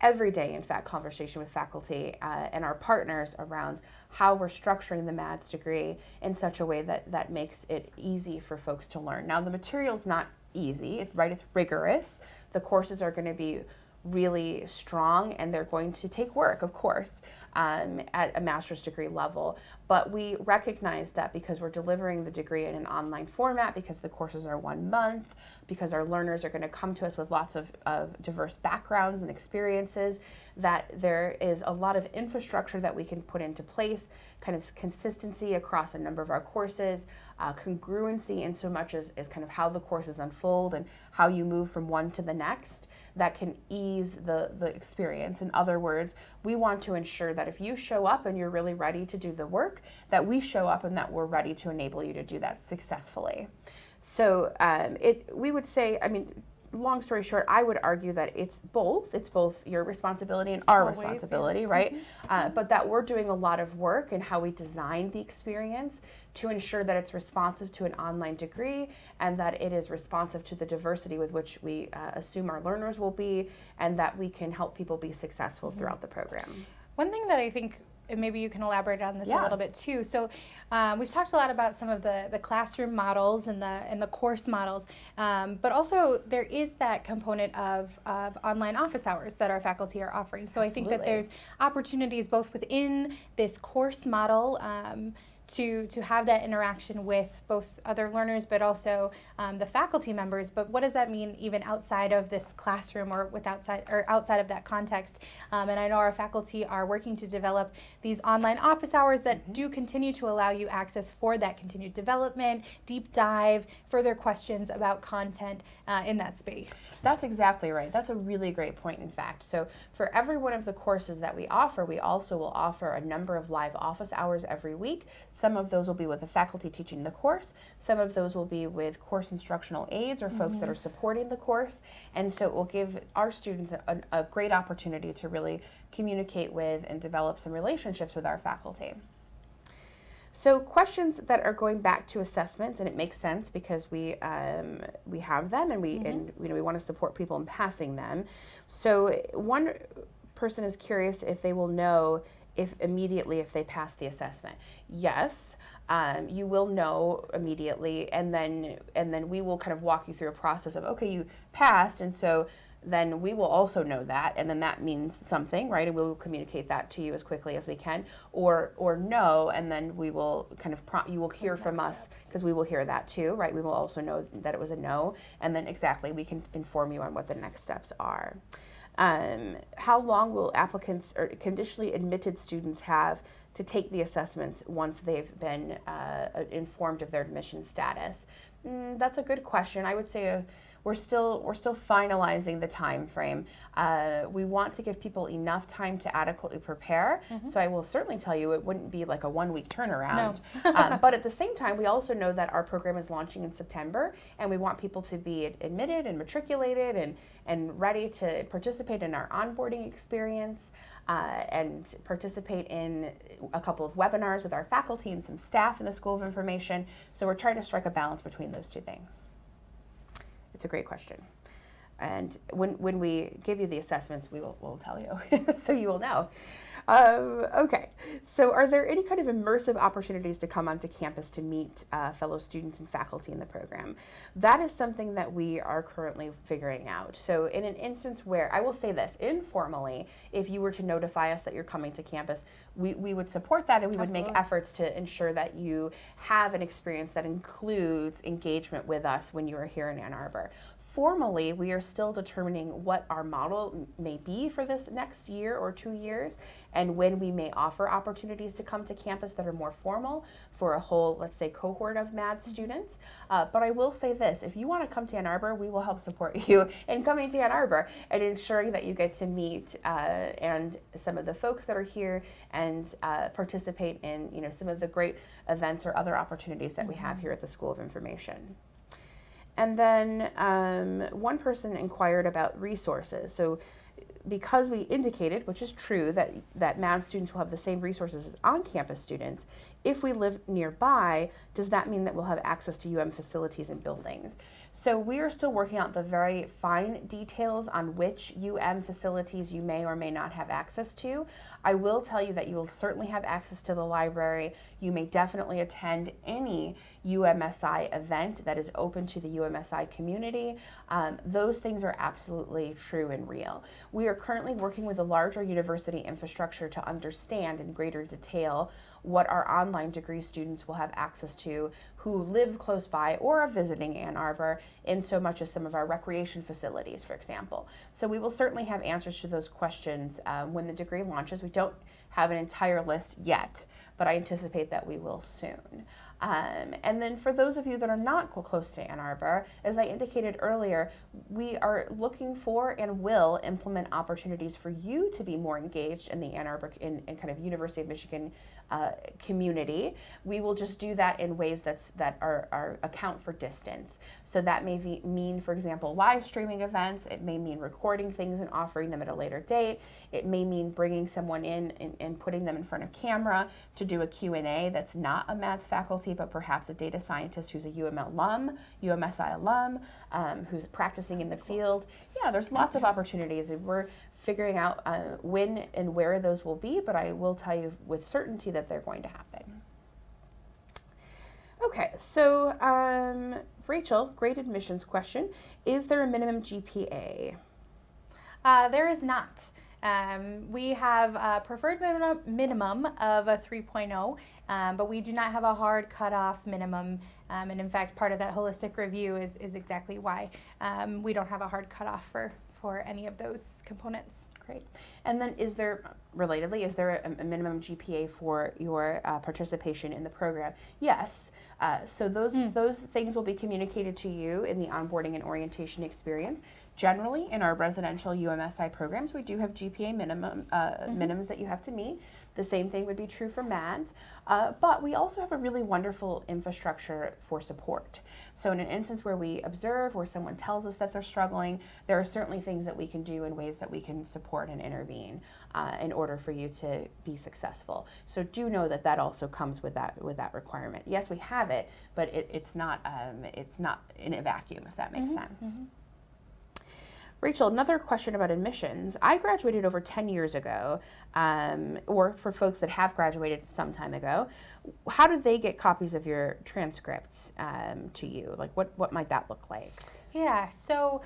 every day, in fact, conversation with faculty and our partners around how we're structuring the MADS degree in such a way that makes it easy for folks to learn. Now, the material's not easy, right? It's rigorous. The courses are going to be really strong, and they're going to take work, of course, at a master's degree level. But we recognize that because we're delivering the degree in an online format, because the courses are 1 month, because our learners are going to come to us with lots of diverse backgrounds and experiences, that there is a lot of infrastructure that we can put into place, kind of consistency across a number of our courses, congruency in so much as kind of how the courses unfold and how you move from one to the next, that can ease the experience. In other words, we want to ensure that if you show up and you're really ready to do the work, that we show up and that we're ready to enable you to do that successfully. So we would say, I mean, long story short, I would argue that it's both. It's both your responsibility and our responsibility, right? But that we're doing a lot of work in how we design the experience to ensure that it's responsive to an online degree and that it is responsive to the diversity with which we assume our learners will be, and that we can help people be successful throughout the program. One thing that I think, and maybe you can elaborate on this a little bit too. So we've talked a lot about some of the classroom models and the course models, but also there is that component of online office hours that our faculty are offering. So I think that there's opportunities both within this course model to have that interaction with both other learners, but also the faculty members. But what does that mean even outside of this classroom or outside of that context? And I know our faculty are working to develop these online office hours that do continue to allow you access for that continued development, deep dive, further questions about content in that space. That's exactly right. That's a really great point, in fact. So for every one of the courses that we offer, we also will offer a number of live office hours every week. Some of those will be with the faculty teaching the course. Some of those will be with course instructional aides or folks that are supporting the course. And so it will give our students a great opportunity to really communicate with and develop some relationships with our faculty. So questions that are going back to assessments, and it makes sense because we have them, and we want to support people in passing them. So one person is curious if they will know immediately if they pass the assessment. Yes, you will know immediately, and then we will kind of walk you through a process of, okay, you passed, and so then we will also know that, and then that means something, right? And we will communicate that to you as quickly as we can, or no, and then we will kind of you will hear from us, because we will hear that too, right? We will also know that it was a no, and then exactly we can inform you on what the next steps are. How long will applicants or conditionally admitted students have to take the assessments once they've been informed of their admission status? That's a good question. I would say we're still finalizing the time frame. We want to give people enough time to adequately prepare. So I will certainly tell you it wouldn't be like a 1 week turnaround. No. But at the same time, we also know that our program is launching in September, and we want people to be admitted and matriculated and ready to participate in our onboarding experience and participate in a couple of webinars with our faculty and some staff in the School of Information. So we're trying to strike a balance between those two things. It's a great question. And when we give you the assessments, we'll tell you, so you will know. Okay, so are there any kind of immersive opportunities to come onto campus to meet fellow students and faculty in the program? That is something that we are currently figuring out. So in an instance where, I will say this, informally, if you were to notify us that you're coming to campus, we would support that, and we would make efforts to ensure that you have an experience that includes engagement with us when you are here in Ann Arbor. Formally, we are still determining what our model may be for this next year or 2 years, and when we may offer opportunities to come to campus that are more formal for a whole, let's say, cohort of MAD students. But I will say this, if you want to come to Ann Arbor, we will help support you in coming to Ann Arbor and ensuring that you get to meet and some of the folks that are here and participate in some of the great events or other opportunities that we have here at the School of Information. And then one person inquired about resources. So because we indicated, which is true, that MAD students will have the same resources as on-campus students, if we live nearby, does that mean that we'll have access to UM facilities and buildings? So we are still working out the very fine details on which UM facilities you may or may not have access to. I will tell you that you will certainly have access to the library. You may definitely attend any UMSI event that is open to the UMSI community. Those things are absolutely true and real. We are currently working with a larger university infrastructure to understand in greater detail what our online degree students will have access to who live close by or are visiting Ann Arbor, in so much as some of our recreation facilities, for example. So we will certainly have answers to those questions when the degree launches. We don't have an entire list yet, but I anticipate that we will soon. And then for those of you that are not close to Ann Arbor, as I indicated earlier, we are looking for and will implement opportunities for you to be more engaged in the Ann Arbor in kind of University of Michigan community. We will just do that in ways that are account for distance. So that may mean, for example, live streaming events. It may mean recording things and offering them at a later date. It may mean bringing someone in and putting them in front of camera to do a Q&A that's not a MADS faculty, but perhaps a data scientist who's a UMSI alum, who's practicing in the field. Yeah, there's lots of opportunities, and we're figuring out when and where those will be, but I will tell you with certainty that they're going to happen. Okay, so Rachel, great admissions question. Is there a minimum GPA? There is not. We have a preferred minimum of a 3.0, but we do not have a hard cutoff minimum. And in fact, part of that holistic review is exactly why we don't have a hard cutoff for any of those components. Great. And then is there a minimum GPA for your participation in the program? Yes. So those things will be communicated to you in the onboarding and orientation experience. Generally, in our residential UMSI programs, we do have GPA minimums that you have to meet. The same thing would be true for MADS, but we also have a really wonderful infrastructure for support. So in an instance where we observe, where someone tells us that they're struggling, there are certainly things that we can do in ways that we can support and intervene in order for you to be successful. So do know that also comes with that requirement. Yes, we have it, but it's not in a vacuum, if that makes sense. Mm-hmm. Rachel, another question about admissions. I graduated over 10 years ago, or for folks that have graduated some time ago. How do they get copies of your transcripts to you? Like, what might that look like? Yeah, so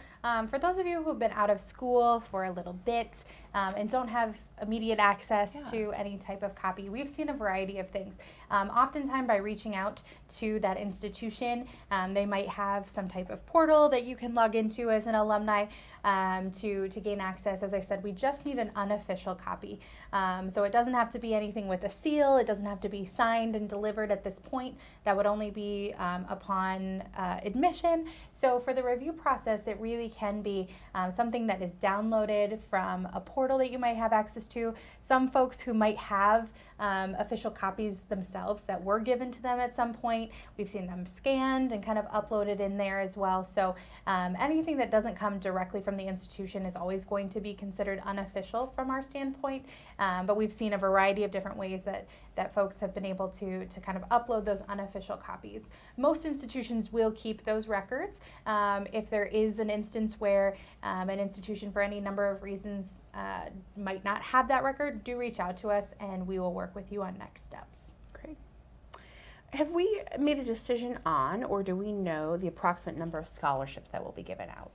for those of you who've been out of school for a little bit and don't have immediate access to any type of copy, we've seen a variety of things. Oftentimes by reaching out to that institution, they might have some type of portal that you can log into as an alumni to gain access. As I said, we just need an unofficial copy. So it doesn't have to be anything with a seal. It doesn't have to be signed and delivered at this point. That would only be upon admission. So for the review process, it really can be something that is downloaded from a portal that you might have access to. Some folks who might have official copies themselves that were given to them at some point, we've seen them scanned and kind of uploaded in there as well. So anything that doesn't come directly from the institution is always going to be considered unofficial from our standpoint. But we've seen a variety of different ways that folks have been able to kind of upload those unofficial copies. Most institutions will keep those records. If there is an instance where an institution for any number of reasons might not have that record, do reach out to us and we will work with you on next steps. Great. Have we made a decision on, or do we know the approximate number of scholarships that will be given out?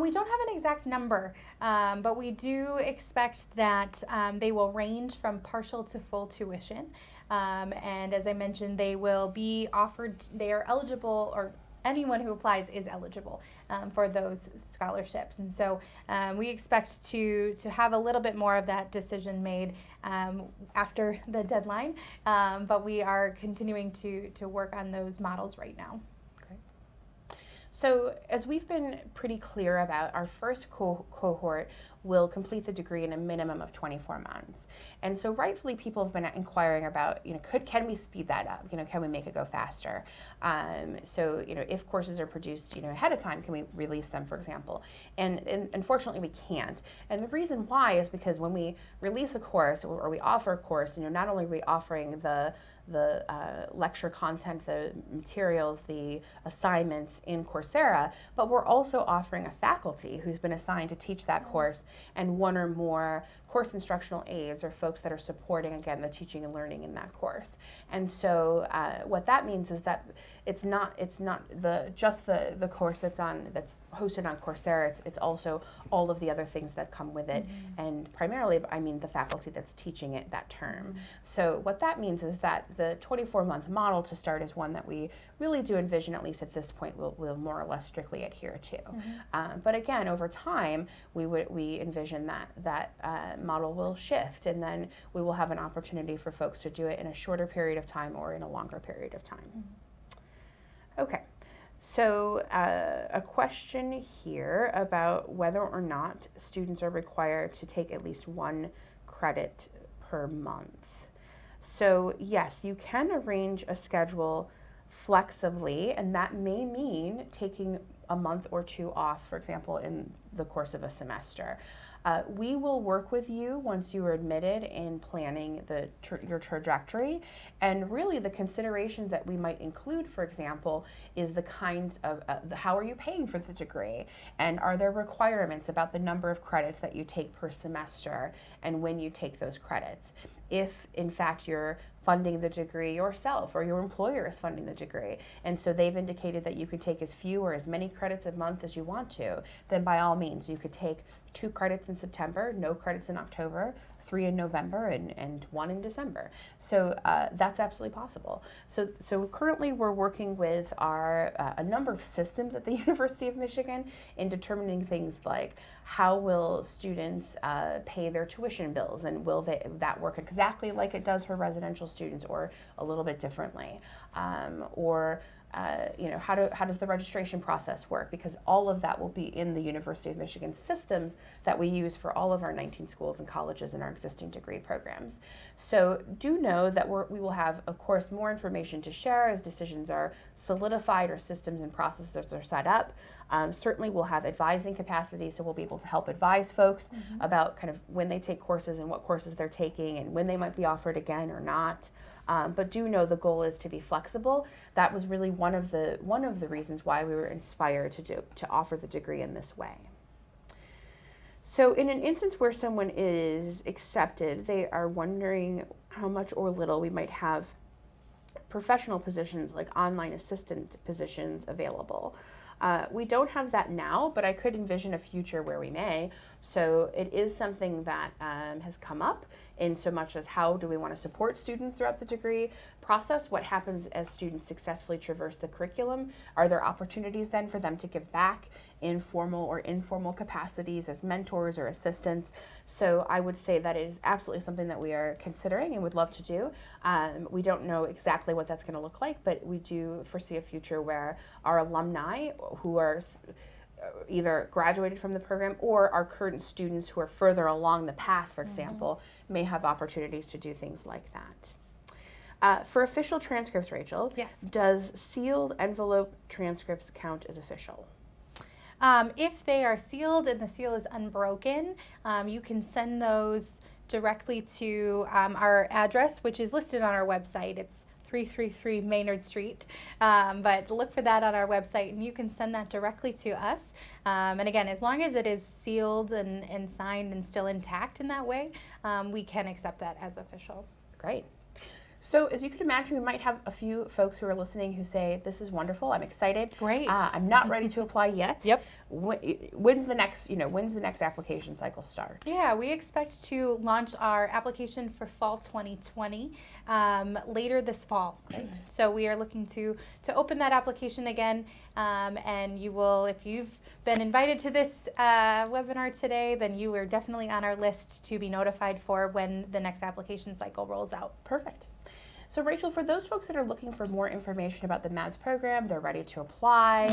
We don't have an exact number, but we do expect that they will range from partial to full tuition. And as I mentioned, they will be offered, they are eligible or anyone who applies is eligible for those scholarships. And so we expect to have a little bit more of that decision made after the deadline, but we are continuing to work on those models right now. So as we've been pretty clear about, our first cohort will complete the degree in a minimum of 24 months. And so rightfully people have been inquiring about, can we speed that up? Can we make it go faster? So, if courses are produced, ahead of time, can we release them, for example? And unfortunately we can't. And the reason why is because when we release a course or we offer a course, not only are we offering the lecture content, the materials, the assignments in Coursera, but we're also offering a faculty who's been assigned to teach that course and one or more course instructional aides or folks that are supporting, again, the teaching and learning in that course. And so what that means is that it's not just the course that's hosted on Coursera. It's also all of the other things that come with it, and primarily, I mean, the faculty that's teaching it that term. So what that means is that the 24-month model to start is one that we really do envision, at least at this point, will more or less strictly adhere to. But again, over time, we envision that model will shift, and then we will have an opportunity for folks to do it in a shorter period of time or in a longer period of time. Okay, so a question here about whether or not students are required to take at least 1 credit per month. So yes, you can arrange a schedule flexibly, and that may mean taking a month or 2 off, for example, in the course of a semester. We will work with you once you are admitted in planning your trajectory, and really the considerations that we might include, for example, is the kinds of how are you paying for the degree, and are there requirements about the number of credits that you take per semester and when you take those credits. If in fact you're funding the degree yourself or your employer is funding the degree, and so they've indicated that you could take as few or as many credits a month as you want to, then by all means you could take 2 credits in September, no credits in October, 3 in November, and 1 in December. So that's absolutely possible. So currently we're working with a number of systems at the University of Michigan in determining things like how will students pay their tuition bills, and will that work exactly like it does for residential students or a little bit differently, how does the registration process work? Because all of that will be in the University of Michigan systems that we use for all of our 19 schools and colleges in our existing degree programs. So do know that we will have, of course, more information to share as decisions are solidified or systems and processes are set up. Certainly we'll have advising capacity, so we'll be able to help advise folks about kind of when they take courses and what courses they're taking and when they might be offered again or not. But do know the goal is to be flexible. That was really one of the reasons why we were inspired to offer the degree in this way. So in an instance where someone is accepted, they are wondering how much or little we might have professional positions like online assistant positions available. We don't have that now, but I could envision a future where we may. So it is something that has come up in so much as how do we want to support students throughout the degree process? What happens as students successfully traverse the curriculum? Are there opportunities then for them to give back in formal or informal capacities as mentors or assistants? So I would say that it is absolutely something that we are considering and would love to do. We don't know exactly what that's going to look like, but we do foresee a future where our alumni who are either graduated from the program or our current students who are further along the path, for example, may have opportunities to do things like that. For official transcripts, Rachel, yes. Does sealed envelope transcripts count as official? If they are sealed and the seal is unbroken, you can send those directly to our address, which is listed on our website. It's 333 Maynard Street, but look for that on our website and you can send that directly to us. And again, as long as it is sealed and signed and still intact in that way, we can accept that as official. Great. So as you can imagine, we might have a few folks who are listening who say, this is wonderful, I'm excited. Great. I'm not ready to apply yet. Yep. When's the next application cycle start? Yeah, we expect to launch our application for fall 2020 later this fall. Great. So we are looking to open that application again, and you will, if you've been invited to this webinar today, then you are definitely on our list to be notified for when the next application cycle rolls out. Perfect. So Rachel, for those folks that are looking for more information about the MADS program, they're ready to apply,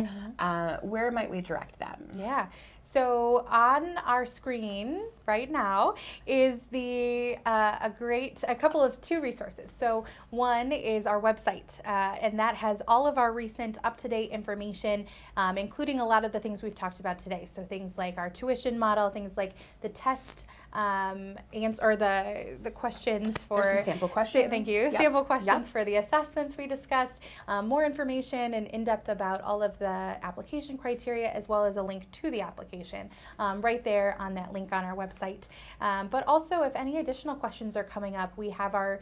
where might we direct them? Yeah, so on our screen right now is a couple of two resources. So one is our website, and that has all of our recent up-to-date information, including a lot of the things we've talked about today. So things like our tuition model, things like the test answer the questions for There's some sample questions. Thank you. Yep. Sample questions Yep. for the assessments we discussed, more information and in-depth about all of the application criteria, as well as a link to the application right there on that link on our website. But also, if any additional questions are coming up, we have our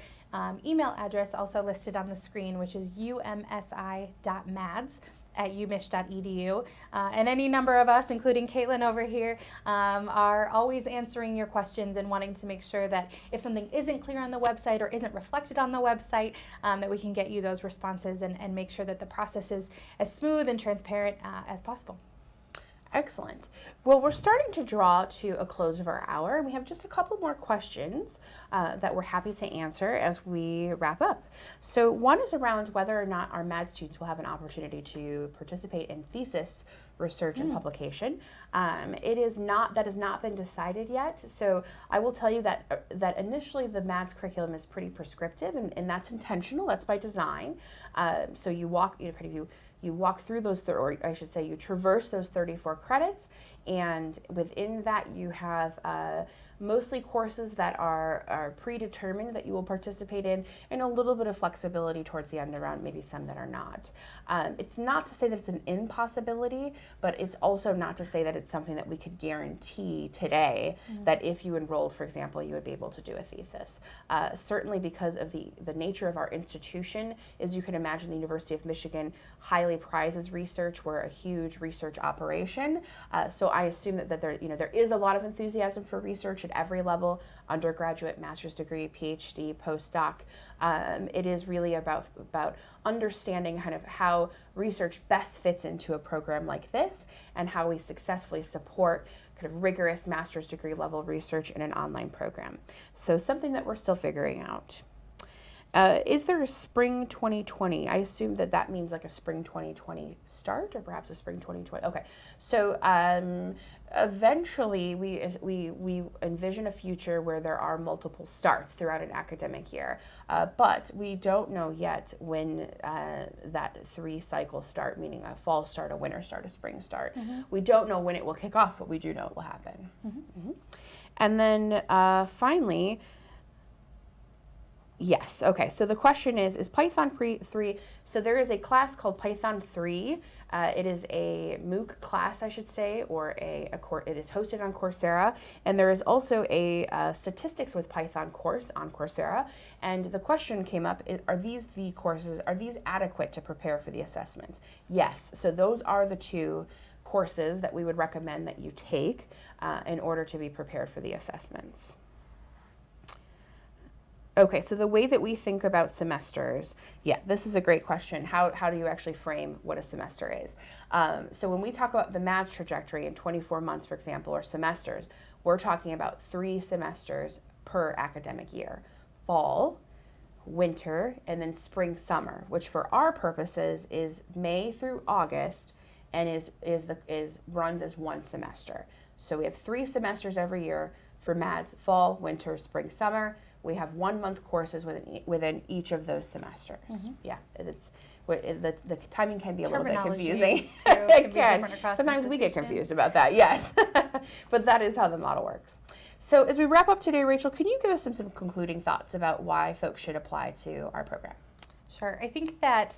email address also listed on the screen, which is umsi.mads@umich.edu, and any number of us, including Caitlin over here, are always answering your questions and wanting to make sure that if something isn't clear on the website or isn't reflected on the website, that we can get you those responses and make sure that the process is as smooth and transparent as possible. Excellent. Well, we're starting to draw to a close of our hour, and we have just a couple more questions that we're happy to answer as we wrap up. So one is around whether or not our MADS students will have an opportunity to participate in thesis research and publication. That has not been decided yet. So I will tell you that initially the MADS curriculum is pretty prescriptive, and that's intentional. That's by design. So you walk through those, or I should say, you traverse those 34 credits, and within that you have mostly courses that are predetermined that you will participate in, and a little bit of flexibility towards the end around maybe some that are not. It's not to say that it's an impossibility, but it's also not to say that it's something that we could guarantee today that if you enrolled, for example, you would be able to do a thesis. Certainly because of the nature of our institution, as you can imagine, the University of Michigan highly prizes research. We're a huge research operation. So I assume that there is a lot of enthusiasm for research at every level: undergraduate, master's degree, PhD, postdoc. It is really about understanding kind of how research best fits into a program like this, and how we successfully support kind of rigorous master's degree level research in an online program. So something that we're still figuring out. Is there a spring 2020? I assume that means like a spring 2020 start, or perhaps a spring 2020. Okay, so eventually we envision a future where there are multiple starts throughout an academic year, but we don't know yet when that 3 cycle start, meaning a fall start, a winter start, a spring start. We don't know when it will kick off, but we do know it will happen. And then finally, yes. Okay. So the question is Python 3? So there is a class called Python 3. It is a MOOC class, I should say, or it is hosted on Coursera. And there is also a statistics with Python course on Coursera. And the question came up: are these adequate to prepare for the assessments? Yes. So those are the 2 courses that we would recommend that you take in order to be prepared for the assessments. Okay, so the way that we think about semesters, this is a great question. How do you actually frame what a semester is? So when we talk about the MADS trajectory in 24 months, for example, or semesters, we're talking about 3 semesters per academic year: fall, winter, and then spring, summer, which for our purposes is May through August, and runs as 1 semester. So we have 3 semesters every year for MADS: fall, winter, spring, summer. We have 1-month courses within each of those semesters. Yeah, the timing can be a little bit confusing. It can. Sometimes we get confused about that, yes. But that is how the model works. So as we wrap up today, Rachel, can you give us some concluding thoughts about why folks should apply to our program? Sure. I think that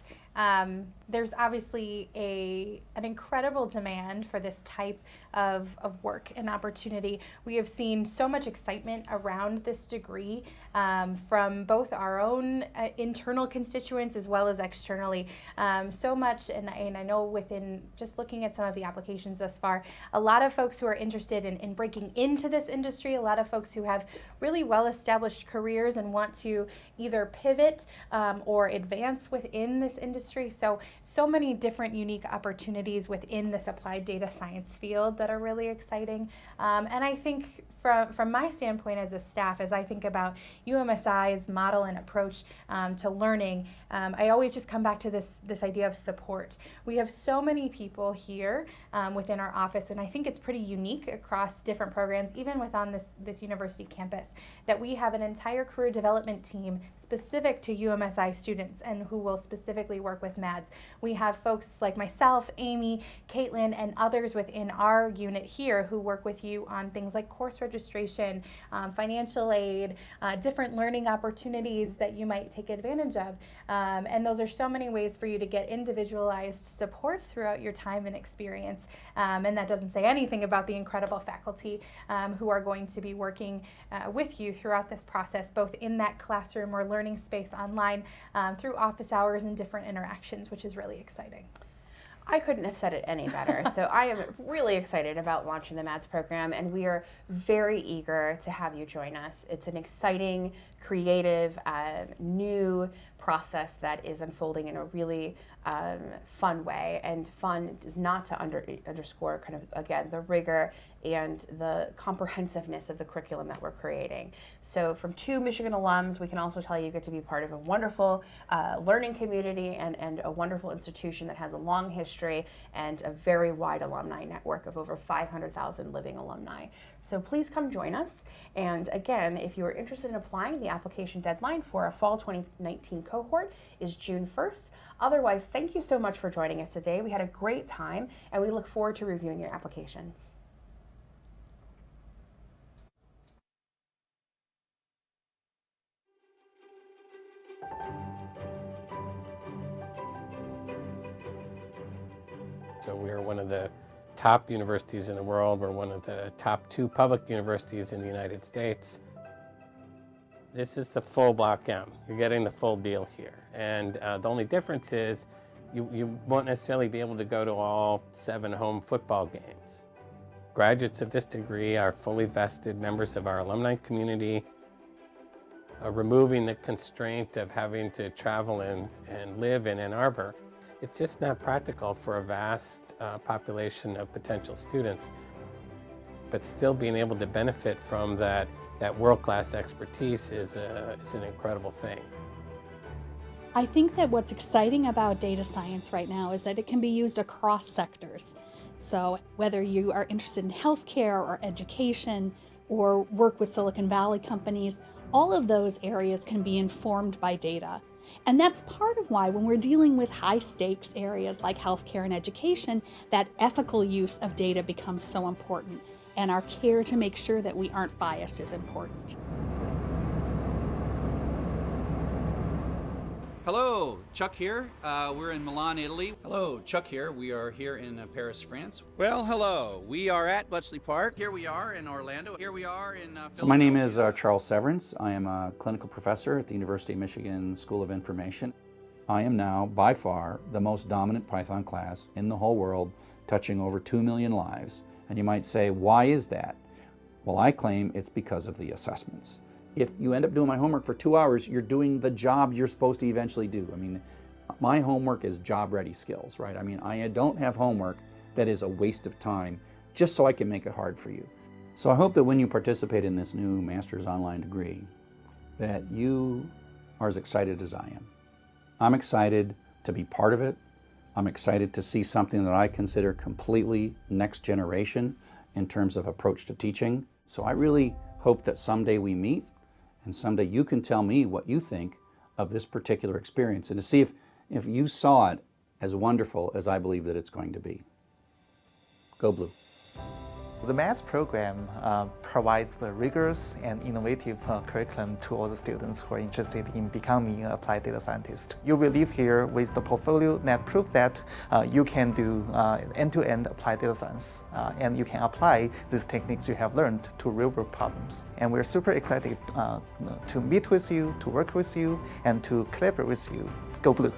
there's obviously an incredible demand for this type of work and opportunity. We have seen so much excitement around this degree from both our own internal constituents as well as externally. So much, and I know within just looking at some of the applications thus far, a lot of folks who are interested in breaking into this industry, a lot of folks who have really well-established careers and want to either pivot or advance within this industry. So many different unique opportunities within this applied data science field that are really exciting. And I think from my standpoint as a staff, as I think about UMSI's model and approach to learning, I always just come back to this idea of support. We have so many people here within our office, and I think it's pretty unique across different programs, even within this university campus, that we have an entire career development team specific to UMSI students and who will specifically work with MADS. We have folks like myself, Amy, Caitlin, and others within our unit here who work with you on things like course registration, financial aid, different learning opportunities that you might take advantage of. And those are so many ways for you to get individualized support throughout your time and experience. And that doesn't say anything about the incredible faculty who are going to be working with you throughout this process, both in that classroom or learning space online, through office hours and different interactions, which is really exciting. I couldn't have said it any better. So I am really excited about launching the MADS program, and we are very eager to have you join us. It's an exciting, creative, new process that is unfolding in a really fun way. And fun is not to underscore kind of, again, the rigor and the comprehensiveness of the curriculum that we're creating. So from 2 Michigan alums, we can also tell you get to be part of a wonderful learning community and a wonderful institution that has a long history and a very wide alumni network of over 500,000 living alumni. So please come join us. And again, if you are interested in applying, the application deadline for a fall 2019 cohort is June 1st. Otherwise, thank you so much for joining us today. We had a great time, and we look forward to reviewing your applications. So we are one of the top universities in the world. We're one of the top 2 public universities in the United States. This is the full Block M. You're getting the full deal here. And the only difference is you won't necessarily be able to go to all 7 home football games. Graduates of this degree are fully vested members of our alumni community, removing the constraint of having to travel and live in Ann Arbor. It's just not practical for a vast population of potential students, but still being able to benefit from that world-class expertise is an incredible thing. I think that what's exciting about data science right now is that it can be used across sectors. So whether you are interested in healthcare or education or work with Silicon Valley companies, all of those areas can be informed by data. And that's part of why when we're dealing with high stakes areas like healthcare and education, that ethical use of data becomes so important, and our care to make sure that we aren't biased is important. Hello, Chuck here. We're in Milan, Italy. Hello, Chuck here. We are here in Paris, France. Well, hello. We are at Bletchley Park. Here we are in Orlando. Here we are in So my name is Charles Severance. I am a clinical professor at the University of Michigan School of Information. I am now, by far, the most dominant Python class in the whole world, touching over 2 million lives. And you might say, why is that? Well, I claim it's because of the assessments. If you end up doing my homework for 2 hours, you're doing the job you're supposed to eventually do. I mean, my homework is job-ready skills, right? I mean, I don't have homework that is a waste of time just so I can make it hard for you. So I hope that when you participate in this new master's online degree, that you are as excited as I am. I'm excited to be part of it. I'm excited to see something that I consider completely next generation in terms of approach to teaching. So I really hope that someday we meet and someday you can tell me what you think of this particular experience and to see if you saw it as wonderful as I believe that it's going to be. Go Blue. The maths program provides the rigorous and innovative curriculum to all the students who are interested in becoming an applied data scientist. You will leave here with the portfolio that proves that you can do end-to-end applied data science, and you can apply these techniques you have learned to real-world problems. And we're super excited to meet with you, to work with you, and to collaborate with you. Go Blue!